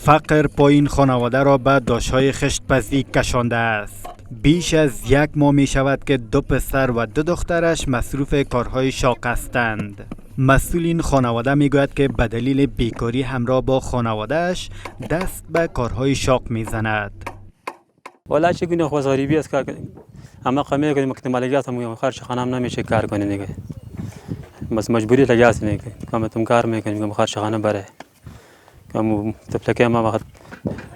فقر پایین خانواده را به داشتهای خشتپزی کشانده است. بیش از 1 ماه می شود که 2 پسر و 2 دخترش مصروف کارهای شاق هستند. مسئول این خانواده می گوید که به دلیل بیکاری همراه با خانوادهش دست به کارهای شاق می زند. والا چگونه خوزاری است که اما قمیه کنیم که مالیات هم خرج خانه هم نمیشه کار کنه دیگه. بس مجبوری لجاست نه که تم کار میکنیم که خرج خانه بره. کم تفلکه ما وقت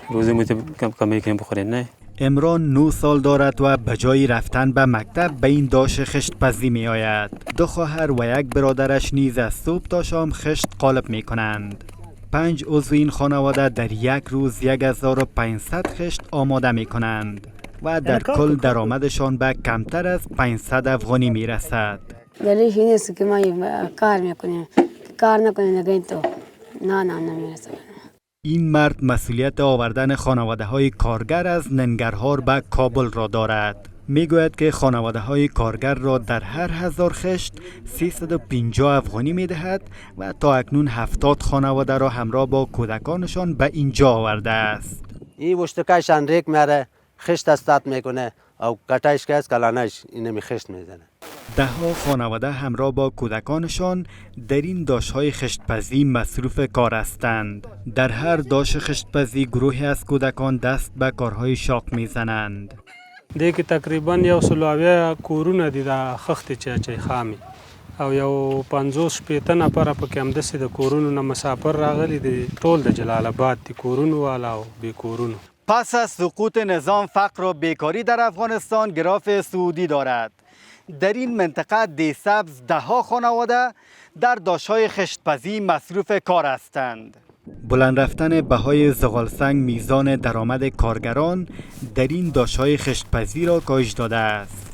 روزی کم میکنیم بخوریم نه. عمران 9 سال دارد و به جای رفتن به مکتب به این داش خشتپزی می آید. 2 خواهر و 1 برادرش نیز از صبح تا شام خشت قالب می کنند. 5 عضو این خانواده در یک روز 1500 خشت آماده می کنند و در کل درآمدشان به کمتر از 500 افغانی می رسد. دلیلش این است که ما کار میکنیم، کار نکنیم نگه تو نه نمیرسه. این مرد مسئولیت آوردن خانواده های کارگر از ننگرهار به کابل را دارد. می گوید که خانواده های کارگر را در هر 1000 خشت 350 افغانی می دهد و تا اکنون 70 خانواده را همراه با کودکانشان به اینجا آورده است. این وشتکایشان ریک میاره، خشت استاد میکنه او کٹایش که از کلانش اینمی خشت میزنه. 10 خانواده همراه با کودکانشان در این داشت‌های خشتپزی مصروف کار هستند. در هر داش خشتپزی گروهی از کودکان دست به کارهای شاق میزنند. دیگه تقریبا یو سلوویه کورونه دي د خښتې چای خامي او یو 50 شپېته نفره پکې همداسې د کورونو نه مسافر راغلي دي، ټول د جلال آباد دي، کورونو والا او بې کورونو. پس از سقوط نظام فقر و بیکاری در افغانستان گراف صعودی دارد. در این منطقه دیسبز 10 خانواده در داشت‌های خشتپزی مصروف کار هستند. بلند رفتن بهای زغالسنگ میزان درآمد کارگران در این داشت‌های خشتپزی را کاهش داده است.